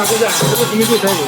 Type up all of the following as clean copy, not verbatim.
আগে যা তুমি তো উঠাইবো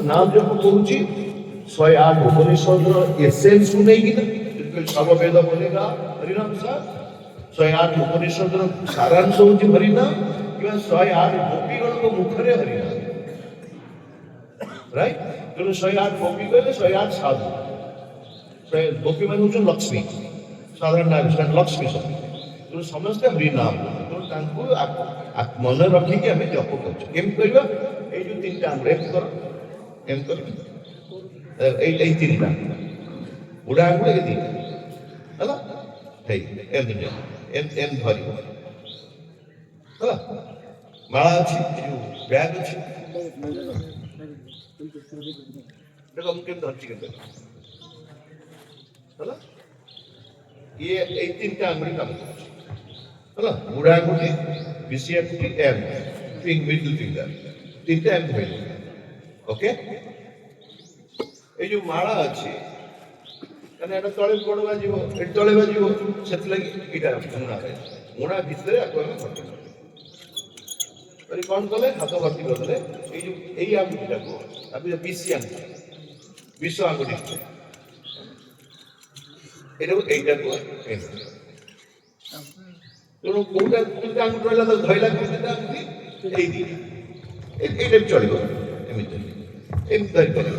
नाम जब कहूँ 108 उपनिषद एसेंस को नहीं कि सर्ववेद बोलेगा हरिनाम सार 108 उपनिषद सारांश हूँ हरिनाम कि 108 गोपीगण को मुखरे हरिनाम राइट तेणु 108 गोपी कहले 108 साधु गोपी मान हूँ लक्ष्मी साधारण नारी लक्ष्मी सब तेणु समस्ते हरिनाम तेणु मन रखिकी आम जप कर जो 3टा एम कर एम कर तीनटा बुढ़ा आंगुल ये दीटा है एम एम धर माला अच्छी बैग अच्छी मुझे धरती के ये 3टा आंगुल काम कर बुढ़ा आंगुल बीसी एम मिडिल फिंगर 3टा एम धर ओके ये जो माला अच्छी तले गोड़ बाज तले बाज से मुणा मुणा भितर कौन कले हाथ भर्ती करते ये आंगुठीटा को बीसी आंगुठी विश्व आंगुठी এইটা को কোনটা আঙুল রইলা তো ধইলা কোনটা আঙুল এই দিকে এইটা চলবে এমনি এমনি ধরে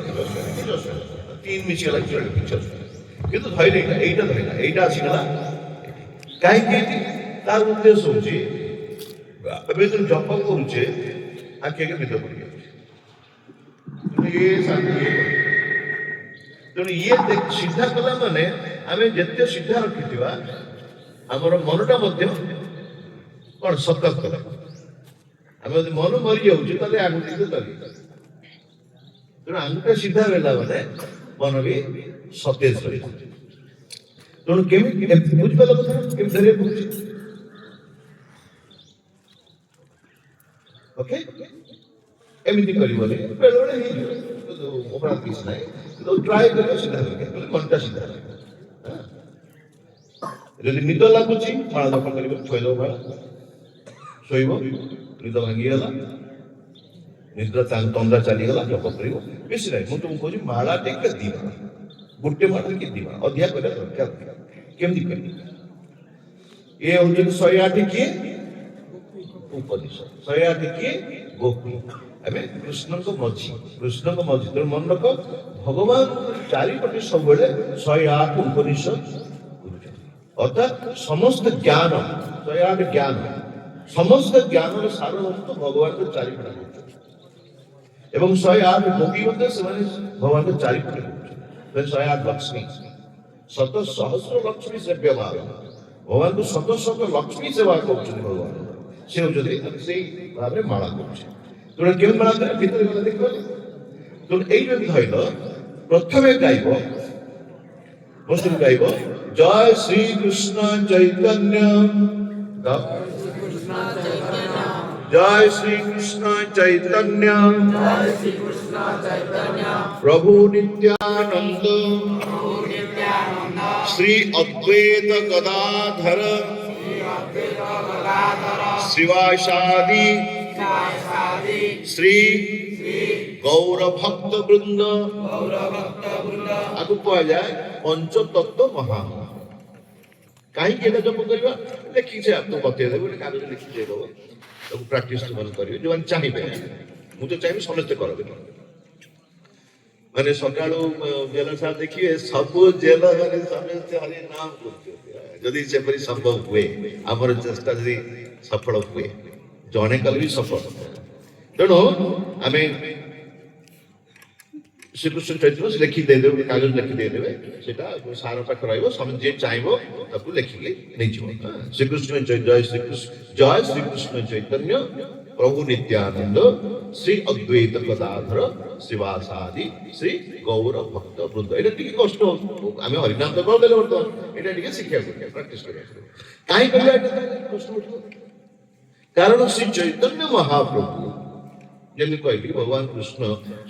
তিন মিশে লাগছে চলবে କିନ୍ତୁ ଧଇଲେ ଏଇଟା ଧଇଲା, ଏଇଟା ଆସିଗଲା। କାହିଁକି? ତାର ଉଦ୍ଦେଶ୍ୟ ହଉଛି ଏବେ ଯୋଉ ଜପ କରୁଛେ ଆଖି ଆଗେ ନିଦ ପଡ଼ିଯାଉଛି, ଇଏ ଶାନ୍ତି ଇଏ କରିବ। ତେଣୁ ଇଏ ସିଧା କଲା ମାନେ ଆମେ ଯେତେ ସିଧା ରଖିଥିବା ଆମର ମନଟା ମଧ୍ୟ କଣ ସତର୍କ ରହିବ। ଆମେ ଯଦି ମନ ମରିଯାଉଛି ତାହେଲେ ଆଙ୍ଗୁଠି ଚାଲିବ। ତେଣୁ ଆଙ୍ଗୁଠି ସିଧା ରହିଲା ମାନେ ମନ ବି ସତେଜ ରହିବ। ତେଣୁ କେମିତି ବୁଝିପାରିଲ କଥା କେମିତି ଧରିବାକୁ ପଡୁଛି? ଓକେ, ଏମିତି କରିବନି, ବେଳେବେଳେ ହେଇଯିବ, ଅପରାଧ କିଛି ନାହିଁ, କିନ୍ତୁ ଟ୍ରାଏ କରିବ ସିଧା ରହିବ, ମନଟା ସିଧା ରହିବ। ଯଦି ନିଦ ଲାଗୁଛି ମାଳ ଜପ କରିବ, ଥୋଇଦବ ମାଳ, ଶୋଇବ, ନିଦ ଭାଙ୍ଗିଗଲା, ନିଦ୍ରା ତନ୍ଦ୍ରା ଚାଲିଗଲା, ଜପ କରିବ, ବେଶୀ ନାହିଁ। ମୁଁ ତୁମକୁ କହୁଛି ମାଳା ଟିକେ ଦି ମାଳ, ଗୋଟେ ମାଳ କି ଦି ମାଳ, ଅଧିକା କରିବା ଦରକାର। କେମିତି କରିବ? ଏ ହଉଛନ୍ତି 108 କିଏ ଉପନିଷଦ, 108 କିଏ ଗୋପୀ। ଆମେ କୃଷ୍ଣଙ୍କ ମଝି, କୃଷ୍ଣଙ୍କ ମଝି। ତେଣୁ ମନେ ରଖ, ଭଗବାନ ଚାରିପଟେ ସବୁବେଳେ 108 ଉପନିଷଦ ଅର୍ଥାତ୍ ସମସ୍ତ ଜ୍ଞାନ, 108 ଜ୍ଞାନ, ସମସ୍ତ ଜ୍ଞାନର ସାରବସ୍ତୁ ଭଗବାନଙ୍କ ଚାରିପଟେ କରୁଛନ୍ତି। ଏବଂ 108 ଗୋପୀ ମଧ୍ୟ ସେମାନେ ଭଗବାନଙ୍କ ଚାରିପଟେ କରୁଛନ୍ତି। 108 ଲକ୍ଷ୍ମୀ, ଶତ ସହସ୍ର ଲକ୍ଷ୍ମୀ ସେବ୍ୟମାନ, ଭଗବାନଙ୍କୁ ଶତ ଶତ ଲକ୍ଷ୍ମୀ ସେବା କରୁଛନ୍ତି ଭଗବାନ। ସେ ହଉଛନ୍ତି ସେଇ ଭାବରେ ମାଳା କରୁছে। ତେଣୁ କେଉଁ ମାଳା କରେ ଭିତରେ ଗଲେ ଦେଖିବ। ତେଣୁ ଏଇ ଯଦି ଧଇଲ, ପ୍ରଥମେ ଗାଇବ, ବସ୍ତୁ ଗାଇବ ଜୟ ଶ୍ରୀକୃଷ୍ଣ ଚୈତନ୍ୟ, জয় শ্রীকৃষ্ণ চৈতন্য, প্রভু নিত্যানন্দ, শ্রী অদ্বৈত গদাধর শ্রীবাসাদি শ্রী গৌর ভক্ত বৃন্দ। আগে কুহযাଏ পঞ্চতত্ত্ব মহা। କାହିଁକି ଏଟା ଜପ କରିବା? ଲେଖିଛେ ଆପଣଙ୍କୁ ବତେଇଦେବେ, ଗୋଟେ କାଗଜ ଲେଖି ଦେଇଦେବ, ତାକୁ ପ୍ରାକ୍ଟିସ ସେମାନେ କରିବେ ଯୋଉମାନେ ଚାହିଁବେ। ମୁଁ ତ ଚାହିଁବି ସମସ୍ତେ କରବେ। ମାନେ ସକାଳୁ ଜେଲ ସାର୍ ଦେଖିବେ ସବୁ ଜେଲ ମାନେ ସମସ୍ତେ ହରି ନାମ କରୁଛନ୍ତି। ଯଦି ସେପରି ସମ୍ଭବ ହୁଏ, ଆମର ଚେଷ୍ଟା ଯଦି ସଫଳ ହୁଏ, ଜଣେ କଲେ ବି ସଫଳ। ତେଣୁ ଆମେ ଶ୍ରୀକୃଷ୍ଣ ଚୈତନ୍ୟ ଲେଖି ଦେଇଦେବେ, କାଗଜ ଲେଖି ଦେଇଦେବେ, ସେଟା ସାର ପାଖରେ ରହିବ, ସମସ୍ତେ ଯିଏ ଚାହିଁବ ତାକୁ ଲେଖିକି ନେଇଯିବ। ଶ୍ରୀକୃଷ୍ଣ ଜୟ ଶ୍ରୀକୃଷ୍ଣ ଚୈତନ୍ୟ ପ୍ରଭୁ ନିତ୍ୟାନନ୍ଦ ଶ୍ରୀ ଅଦ୍ବୈତ ଗଦାଧର ଶ୍ରୀବାସାଦି ଶ୍ରୀ ଗୌର ଭକ୍ତ ବୃନ୍ଦ। ଏଇଟା ଟିକେ କଷ୍ଟ, ଆମେ ହରିନାମ ତ କରିଦେଲେ ବର୍ତ୍ତମାନ, ଏଇଟା ଟିକେ ଶିଖିବାକୁ ପଡ଼ିବ, ପ୍ରାକ୍ଟିସ କରିବାକୁ ପଡ଼ିବ। କାହିଁ କରିବା ଏଇଟା କଷ୍ଟ ପଡ଼ିବ? କାରଣ ଶ୍ରୀ ଚୈତନ୍ୟ ମହାପ୍ରଭୁ, ଯେମିତି କହିଲି, ଭଗବାନ କୃଷ୍ଣ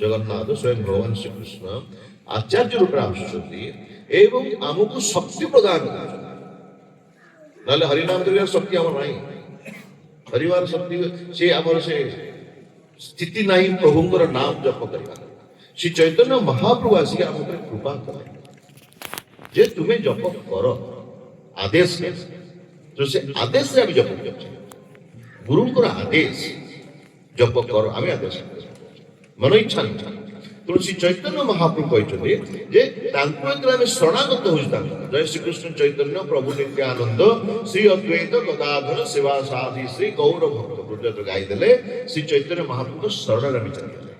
ଜଗନ୍ନାଥ ସ୍ୱୟଂ ଭଗବାନ ଶ୍ରୀକୃଷ୍ଣ ଆଚାର୍ଯ୍ୟ ରୂପରେ ଆସୁଛନ୍ତି ଏବଂ ଆମକୁ ଶକ୍ତି ପ୍ରଦାନ କରୁଛନ୍ତି। ନହେଲେ ହରିନାମ କରିବାର ଶକ୍ତି ଆମର ନାହିଁ। ହରିବାର ଶକ୍ତି ସେ ଆମର ସେ ସ୍ଥିତି ନାହିଁ ପ୍ରଭୁଙ୍କର ନାମ ଜପ କରିବା। ଶ୍ରୀ ଚୈତନ୍ୟ ମହାପ୍ରଭୁ ଆସିକି ଆମ ଉପରେ କୃପା କଲେ ଯେ ତୁମେ ଜପ କର, ଆଦେଶ। ସେ ଆଦେଶରେ ଆମେ ଜପ କରୁଛେ, ଗୁରୁଙ୍କର ଆଦେଶ, ଜପ କର, ଆମେ ଆଦେଶ ମନ ଇଚ୍ଛା ନୁହେଁ। ତେଣୁ ଶ୍ରୀ ଚୈତନ୍ୟ ମହାପ୍ରଭୁ କହିଛନ୍ତି ଯେ ତାଙ୍କୁ ଯେତେବେଳେ ଆମେ ଶରଣାଗତ ହଉଛୁ, ତାଙ୍କୁ ଜୟ ଶ୍ରୀକୃଷ୍ଣ ଚୈତନ୍ୟ ପ୍ରଭୁ ନିତ୍ୟାନନ୍ଦ ଶ୍ରୀ ଅଦ୍ବୈତ ଗଦାଧର ଶିବାସାଦି ଶ୍ରୀ ଗୌର ଭକ୍ତ ବୃନ୍ଦ ଗାଇଦେଲେ, ଶ୍ରୀ ଚୈତନ୍ୟ ମହାପ୍ରଭୁଙ୍କ ଶରଣରେ ଆମେ ଚାଲିଗଲେ।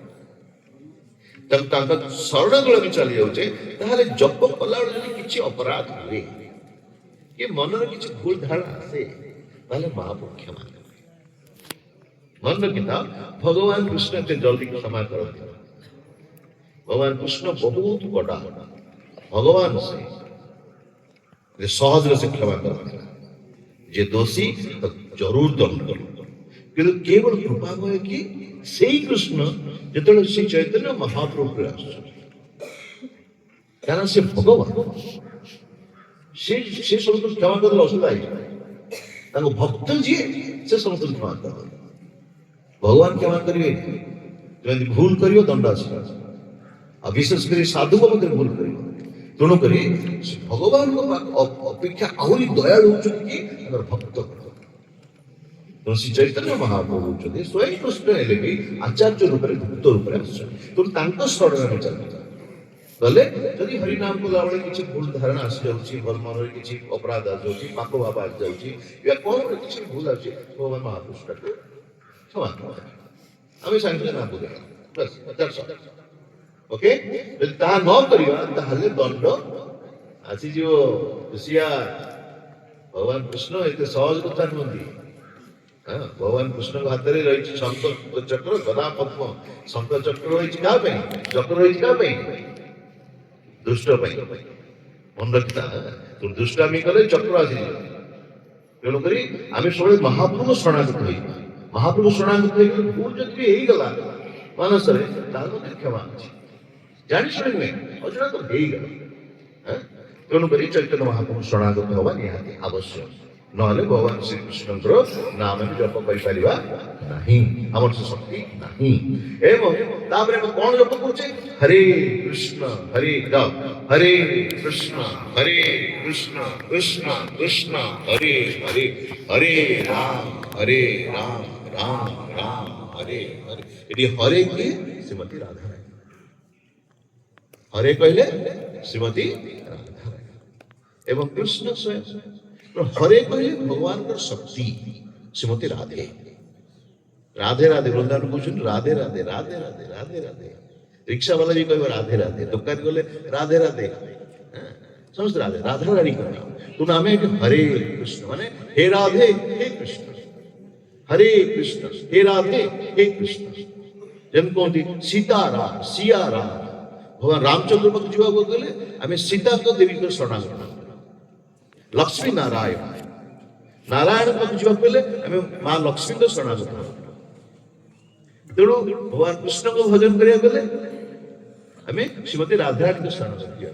ତେଣୁ ତାଙ୍କ ଶରଣକୁ ଆମେ ଚାଲି ଯାଉଛେ, ତାହେଲେ ଜପ କଲାବେଳେ ଯଦି କିଛି ଅପରାଧ ହୁଏ କି ମନରେ କିଛି ଭୁଲ ଧାରଣା ଆସେ, ତାହେଲେ ମହାପ୍ରଭୁ କ୍ଷମା ଦେବେ। ମନେ ରଖିଥାଅ, ଭଗବାନ କୃଷ୍ଣ ଏତେ ଜଲ୍ଦି କ୍ଷମା କରନ୍ତି। ଭଗବାନ କୃଷ୍ଣ ବହୁତ ବଡା ଭଗବାନ, ସେ ସହଜରେ ସେ କ୍ଷମା କରନ୍ତି। ଯେ ଦୋଷୀ ଜରୁର ଦଣ୍ଡ କରିବ। କିନ୍ତୁ କେବଳ କୃପାମୟ କି ସେଇ କୃଷ୍ଣ ଯେତେବେଳେ ଶ୍ରୀ ଚୈତନ୍ୟ ମହାପ୍ରଭୁରେ ଆସୁଛନ୍ତି, କାରଣ ସେ ଭଗବାନ, ସେ ସମସ୍ତଙ୍କୁ କ୍ଷମା କରିଲେ ଅସୁବିଧା ହେଇଯିବ। ତାଙ୍କ ଭକ୍ତ ଯିଏ ସେ ସମସ୍ତଙ୍କୁ କ୍ଷମା କରିବେ। ଭଗବାନ କ୍ଷମା କରିବେ, ଯଦି ଭୁଲ କରିବ ଦଣ୍ଡ ଆସିବ। ଆଉ ବିଶେଷ କରି ସାଧୁଙ୍କ ମଧ୍ୟରେ ଭୁଲ କରିବ। ତେଣୁକରି ଭଗବାନଙ୍କ ଅପେକ୍ଷା ଆହୁରି ଦୟାଳୁ ହଉଛନ୍ତି କି ତାଙ୍କର ଭକ୍ତ। ତେଣୁ ଶ୍ରୀ ଚୈତନ୍ୟ ମହାପ୍ରଭୁ ହଉଛନ୍ତି ସ୍ୱୟଂ କୃଷ୍ଣ ହେଲେ ବି ଆଚାର୍ଯ୍ୟ ରୂପରେ ଭକ୍ତ ରୂପରେ ଆସୁଛନ୍ତି। ତେଣୁ ତାଙ୍କ ଶରଣରେ ଚାଲିବା। ତ ଗଲେ ଯଦି ହରିନାମ କଲା ବେଳେ କିଛି ଭୁଲ ଧାରଣା ଆସିଯାଉଛି, ଭଲ ମନରେ କିଛି ଅପରାଧ ଆସିଯାଉଛି, ପାପ ଭାବ ଆସିଯାଉଛି, ୟା କଣ ଗୋଟେ କିଛି ଭୁଲ ଆସୁଛି, ଭଗବାନ ମହାପୁରୁଷଟାକୁ କ୍ଷମା କରିଦେବେ। ଆମେ ସାଙ୍ଗେ ନାମ ଦେବା, ଓକେ। ଯଦି ତାହା ନ କରିବା ତାହେଲେ ଦଣ୍ଡ ଆସିଯିବ। ଋଷିଆ ଭଗବାନ କୃଷ୍ଣ ଏତେ ସହଜ କଥା ନୁହନ୍ତି। ଭଗବାନ କୃଷ୍ଣଙ୍କ ହାତରେ ରହିଛି ଶଙ୍ଖ ଚକ୍ର, ଗଦା ପଦ୍ମ। ଶଙ୍ଖ ଚକ୍ର ରହିଛି କାହା ପାଇଁ? ଚକ୍ର ରହିଛି କାହା ପାଇଁ? ଦୁଷ୍ଟ ପାଇଁ। ମନେ ରଖିଥା, ତୁ ଦୁଷ୍ଟାମି କଲେ ଚକ୍ର ଆସିଯିବ। ତେଣୁକରି ଆମେ ସବୁବେଳେ ମହାପ୍ରଭୁ ଶରଣାଗତ ହେଇଯିବା। ମହାପ୍ରଭୁ ଶରଣାଗତ ହେଇଗଲେ ଭୁଲ ଯଦି ବି ହେଇଗଲା ମାନସରେ, ତାର ମଧ୍ୟ କ୍ଷମା ଅଛି। ଜାଣି ଶୁଣି ନୁହେଁ, ଅଜଣାତ ହେଇଗଲା। ତେଣୁକରି ଚୈତନ୍ୟ ମହାପ୍ରଭୁ ଶରଣାଗତ ହେବା ନିହାତି ଆବଶ୍ୟକ। ନହେଲେ ଭଗବାନ ଶ୍ରୀକୃଷ୍ଣଙ୍କର ନାମ ଆମେ ଜପ କରିପାରିବା ନାହିଁ, ଆମର ସେ ଶକ୍ତି ନାହିଁ। ଏବଂ ତାପରେ ଆମେ କଣ ଜପ କରୁଛେ? ହରେ କୃଷ୍ଣ ହରେ ରାମ, ହରେ କୃଷ୍ଣ କୃଷ୍ଣ କୃଷ୍ଣ ହରେ ହରେ, ହରେ ରାମ ରାମ ରାମ ହରେ ହରେ। ଏଠି ହରେ କିଏ? ଶ୍ରୀମତୀ ରାଧାରାଣୀ। ହରେ କହିଲେ ଶ୍ରୀମତୀ ରାଧାରାଣୀ ଏବଂ କୃଷ୍ଣ ସ୍ୱୟଂ। ହରେ କହିଲେ ଭଗବାନଙ୍କର ଶକ୍ତି ଶ୍ରୀମତୀ ରାଧେ। ରାଧେ ରାଧେ ବୃନ୍ଦାବନ କହୁଛନ୍ତି ରାଧେ ରାଧେ ରାଧେ ରାଧେ ରାଧେ ରାଧେ। ରିକ୍ସା ବାଲା ବି କହିବ ରାଧେ ରାଧେ, ଦୋକାନ ଗଲେ ରାଧେ ରାଧେ, ସମସ୍ତେ ରାଧେ। ରାଧାରାଣୀଙ୍କ ନାମ। ତେଣୁ ଆମେ ଏଠି ହରେ କୃଷ୍ଣ ମାନେ ହେ ରାଧେ ହେ କୃଷ୍ଣ, ହରେ କୃଷ୍ଣ ହେ ରାଧେ ହେ କୃଷ୍ଣ। ଯେମିତି କୁହନ୍ତି ସୀତାରାମ ସିଆରାମ। ଭଗବାନ ରାମଚନ୍ଦ୍ର ପାଖକୁ ଯିବାକୁ ଗଲେ ଆମେ ସୀତାଙ୍କ ଦେବୀଙ୍କ ଶରଣାଗତ, ଲକ୍ଷ୍ମୀ ନାରାୟଣ। ନାରାୟଣ ପାଖକୁ ଯିବାକୁ ହେଲେ ଆମେ ମା ଲକ୍ଷ୍ମୀଙ୍କ ଶରଣାଗତ। ତେଣୁ ଭଗବାନ କୃଷ୍ଣଙ୍କ ଭଜନ କରିବାକୁ ଗଲେ ଆମେ ଶ୍ରୀମତୀ ରାଧାରାଣୀଙ୍କ ଶରଣାଗତ ଯିବା।